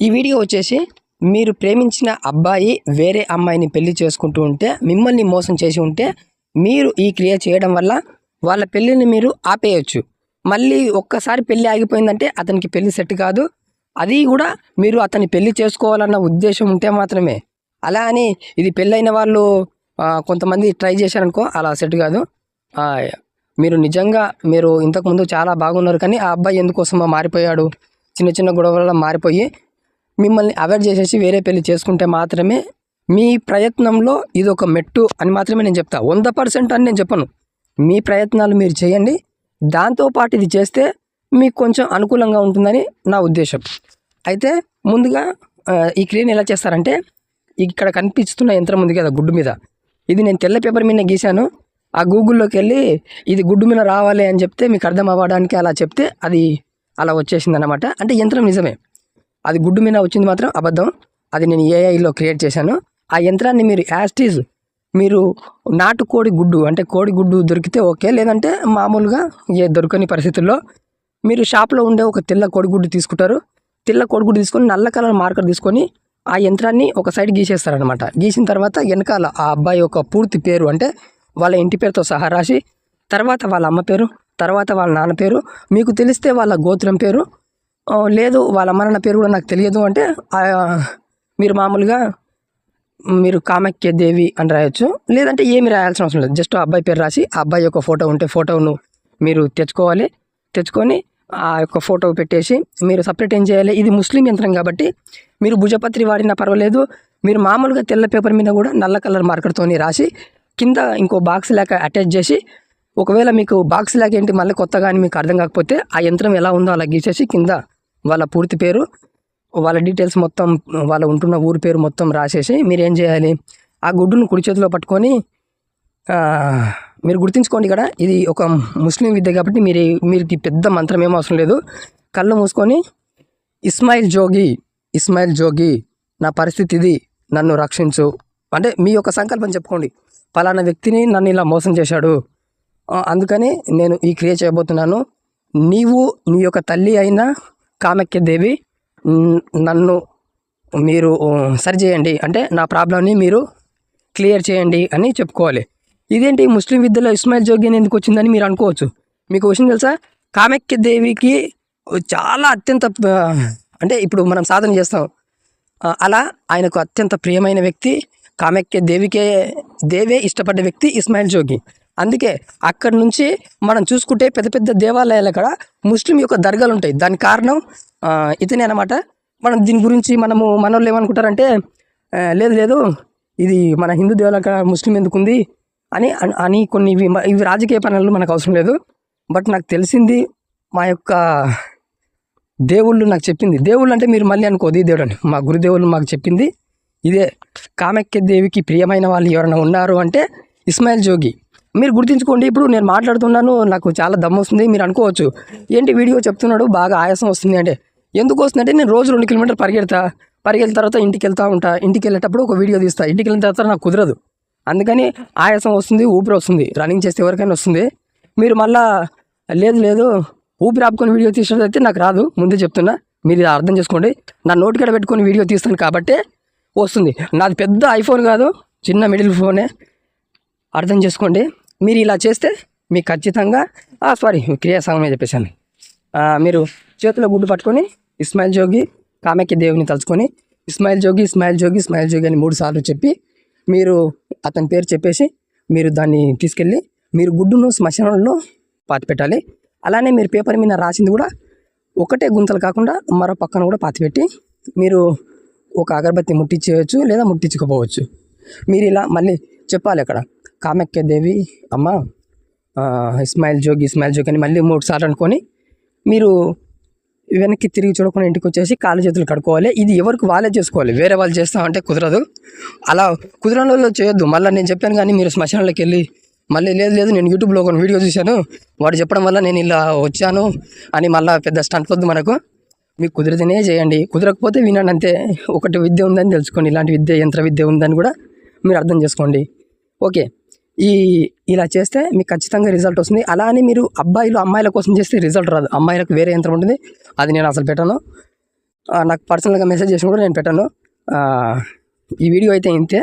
ఈ వీడియో వచ్చేసి మీరు ప్రేమించిన అబ్బాయి వేరే అమ్మాయిని పెళ్లి చేసుకుంటూ ఉంటే మిమ్మల్ని మోసం చేసి ఉంటే మీరు ఈ క్రియ చేయడం వల్ల వాళ్ళ పెళ్ళిని మీరు ఆపేయచ్చు. మళ్ళీ ఒక్కసారి పెళ్ళి ఆగిపోయిందంటే అతనికి పెళ్ళి సెట్ కాదు. అది కూడా మీరు అతన్ని పెళ్లి చేసుకోవాలన్న ఉద్దేశం ఉంటే మాత్రమే. అలా అని ఇది పెళ్ళైన వాళ్ళు కొంతమంది ట్రై చేశారనుకో, అలా సెట్ కాదు. మీరు నిజంగా మీరు ఇంతకుముందు చాలా బాగున్నారు, కానీ ఆ అబ్బాయి ఎందుకోసమో మారిపోయాడు, చిన్న చిన్న గొడవల మారిపోయి మిమ్మల్ని అవాయిడ్ చేసేసి వేరే పెళ్లి చేసుకుంటే మాత్రమే మీ ప్రయత్నంలో ఇది ఒక మెట్టు అని మాత్రమే నేను చెప్తా. 100% అని నేను చెప్పను. మీ ప్రయత్నాలు మీరు చేయండి, దాంతోపాటు ఇది చేస్తే మీకు కొంచెం అనుకూలంగా ఉంటుందని నా ఉద్దేశం. అయితే ముందుగా ఈ క్రియను ఎలా చేస్తారంటే, ఇక్కడ కనిపిస్తున్న యంత్రం ఉంది కదా గుడ్డు మీద, ఇది నేను తెల్ల పేపర్ మీద గీశాను. ఆ గూగుల్లోకి వెళ్ళి ఇది గుడ్డు మీద రావాలి అని చెప్తే మీకు అర్థం అవ్వడానికి అలా చెప్తే అది అలా వచ్చేసింది అన్నమాట. అంటే యంత్రం నిజమే, అది గుడ్డు మీద వచ్చింది మాత్రం అబద్ధం. అది నేను ఏఐలో క్రియేట్ చేశాను. ఆ యంత్రాన్ని మీరు యాస్టీజ్ మీరు నాటు కోడి గుడ్డు అంటే కోడి గుడ్డు దొరికితే ఓకే, లేదంటే మామూలుగా ఏ దొరకని పరిస్థితుల్లో మీరు షాప్లో ఉండే ఒక తెల్ల కోడిగుడ్డు తీసుకుంటారు. తెల్ల కోడిగుడ్డు తీసుకొని నల్ల కలర్ మార్కర్ తీసుకొని ఆ యంత్రాన్ని ఒక సైడ్ గీసేస్తారనమాట. గీసిన తర్వాత వెనకాల ఆ అబ్బాయి యొక్క పూర్తి పేరు అంటే వాళ్ళ ఇంటి పేరుతో సహా రాసి, తర్వాత వాళ్ళ అమ్మ పేరు, తర్వాత వాళ్ళ నాన్న పేరు, మీకు తెలిస్తే వాళ్ళ గోత్రం పేరు, లేదు వాళ్ళ అమ్మ నాన్న పేరు కూడా నాకు తెలియదు అంటే మీరు మామూలుగా మీరు కామాఖ్య దేవి అని రాయొచ్చు. లేదంటే ఏమి రాయాల్సిన అవసరం లేదు, జస్ట్ ఆ అబ్బాయి పేరు రాసి ఆ అబ్బాయి యొక్క ఫోటో ఉంటే ఫోటోను మీరు తెచ్చుకొని ఆ యొక్క ఫోటో పెట్టేసి మీరు సపరేట్ ఏం చేయాలి, ఇది ముస్లిం యంత్రం కాబట్టి మీరు భుజపత్రి వాడినా పర్వాలేదు. మీరు మామూలుగా తెల్ల పేపర్ మీద కూడా నల్ల కలర్ మార్కర్తో రాసి కింద ఇంకో బాక్స్ లాగా అటాచ్ చేసి, ఒకవేళ మీకు బాక్స్ లాగా ఏంటి మళ్ళీ కొత్తగా అని మీకు అర్థం కాకపోతే ఆ యంత్రం ఎలా ఉందో అలా గీసేసి కింద వాళ్ళ పూర్తి పేరు, వాళ్ళ డీటెయిల్స్ మొత్తం, వాళ్ళ ఉంటున్న ఊరి పేరు మొత్తం రాసేసి మీరు ఏం చేయాలి, ఆ గుడ్డును కుడి చేతిలో పట్టుకొని మీరు గుర్తుంచుకోండి, ఇక్కడ ఇది ఒక ముస్లిం విద్య కాబట్టి మీరు పెద్ద మంత్రం ఏమో అవసరం లేదు. కళ్ళు మూసుకొని ఇస్మాయిల్ జోగి నా పరిస్థితి ఇది, నన్ను రక్షించు అంటే మీ యొక్క సంకల్పం చెప్పుకోండి. పలానా వ్యక్తిని నన్ను ఇలా మోసం చేశాడు, అందుకని నేను ఈ క్రియ చేయబోతున్నాను. నీవు నీ యొక్క తల్లి అయిన కామాఖ్య దేవి నన్ను మీరు సరిచేయండి, అంటే నా ప్రాబ్లంని మీరు క్లియర్ చేయండి అని చెప్పుకోవాలి. ఇదేంటి ముస్లిం విద్యలో ఇస్మాయిల్ జోగి అని ఎందుకు వచ్చిందని మీరు అనుకోవచ్చు. మీకు విషయం తెలుసా, కామాఖ్య దేవికి చాలా అత్యంత అంటే ఇప్పుడు మనం సాధన చేస్తాం, అలా ఆయనకు అత్యంత ప్రియమైన వ్యక్తి కామాఖ్య దేవే ఇష్టపడ్డ వ్యక్తి ఇస్మాయిల్ జోగి. అందుకే అక్కడి నుంచి మనం చూసుకుంటే పెద్ద పెద్ద దేవాలయాలు అక్కడ ముస్లిం యొక్క దర్గాలు ఉంటాయి. దానికి కారణం ఇతనే అనమాట. మనం దీని గురించి మనోళ్ళు ఏమనుకుంటారంటే, లేదు ఇది మన హిందూ దేవాలయం అక్కడ ముస్లిం ఎందుకు ఉంది అని కొన్ని ఇవి రాజకీయ పనులు మనకు అవసరం లేదు. బట్ నాకు తెలిసింది, మా యొక్క దేవుళ్ళు నాకు చెప్పింది, దేవుళ్ళు అంటే మీరు మళ్ళీ అనుకోదు ఈ దేవుడు అని, మా గురుదేవులు మాకు చెప్పింది ఇదే. కామాఖ్య దేవికి ప్రియమైన వాళ్ళు ఎవరైనా ఉన్నారు అంటే ఇస్మాయిల్ జోగి. మీరు గుర్తుంచుకోండి. ఇప్పుడు నేను మాట్లాడుతున్నాను, నాకు చాలా దమ్ము వస్తుంది. మీరు అనుకోవచ్చు ఏంటి వీడియో చెప్తున్నాడు బాగా ఆయాసం వస్తుంది అంటే, ఎందుకు వస్తుందంటే నేను రోజు 2 కిలోమీటర్లు పరిగెత్తిన తర్వాత ఇంటికి వెళ్తూ ఉంటా. ఇంటికి వెళ్ళేటప్పుడు ఒక వీడియో తీస్తా. ఇంటికి వెళ్ళిన తర్వాత నాకు కుదరదు, అందుకని ఆయాసం వస్తుంది, ఊపిరి వస్తుంది. రన్నింగ్ చేస్తే ఎవరికైనా వస్తుంది. మీరు మళ్ళా లేదు ఊపిరి ఆపుకొని వీడియో తీసేదైతే నాకు రాదు, ముందే చెప్తున్నా. మీరు ఇది అర్థం చేసుకోండి. నా నోటికాడ పెట్టుకొని వీడియో తీస్తాను కాబట్టి వస్తుంది. నాది పెద్ద ఐఫోన్ కాదు, చిన్న మిడిల్ ఫోనే, అర్థం చేసుకోండి. మీరు ఇలా చేస్తే మీకు ఖచ్చితంగా క్రియాసంగమే చెప్పేశాను. మీరు చేతిలో గుడ్డు పట్టుకొని ఇస్మాయిల్ జోగి కామాఖ్య దేవుని తలుచుకొని ఇస్మాయిల్ జోగి అని 3 సార్లు చెప్పి మీరు అతని పేరు చెప్పేసి మీరు దాన్ని తీసుకెళ్ళి మీరు గుడ్డును శ్మశానంలో పాతిపెట్టాలి. అలానే మీరు పేపర్ మీద రాసింది కూడా ఒకటే గుంతలు కాకుండా మరో పక్కన కూడా పాతిపెట్టి మీరు ఒక అగరబత్తి ముట్టించేయచ్చు, లేదా ముట్టించుకోపోవచ్చు. మీరు ఇలా మళ్ళీ చెప్పాలి అక్కడ, కామాఖ్య దేవి అమ్మ ఇస్మాయిల్ జోగి అని మళ్ళీ 3 సార్లు అనుకొని మీరు వెనక్కి తిరిగి చూడకుండా ఇంటికి వచ్చేసి కాళ్ళు చేతులు కడుక్కోవాలి. ఇది ఎవరికి వాళ్ళే చేసుకోవాలి, వేరే వాళ్ళు చేస్తామంటే కుదరదు. అలా కుదరని వాళ్ళు చేయొద్దు. మళ్ళీ నేను చెప్పాను కానీ మీరు శ్మశానంలోకి వెళ్ళి మళ్ళీ లేదు నేను యూట్యూబ్లో ఒక వీడియో చూశాను, వాడు చెప్పడం వల్ల నేను ఇలా వచ్చాను అని మళ్ళీ పెద్ద స్టంట్ వద్దు మనకు. మీకు కుదిరితేనే చేయండి, కుదరకపోతే వినండి అంతే. ఒకటి విద్య ఉందని తెలుసుకోండి, ఇలాంటి యంత్ర విద్య ఉందని కూడా మీరు అర్థం చేసుకోండి. ఓకే, ఇలా చేస్తే మీకు ఖచ్చితంగా రిజల్ట్ వస్తుంది. అలా అని మీరు అబ్బాయిలు అమ్మాయిల కోసం చేస్తే రిజల్ట్ రాదు. అమ్మాయిలకు వేరే యంత్రం ఉంటుంది, అది నేను అసలు పెట్టను. నాకు పర్సనల్గా మెసేజ్ చేసి కూడా నేను పెట్టాను. ఈ వీడియో అయితే ఇంతే.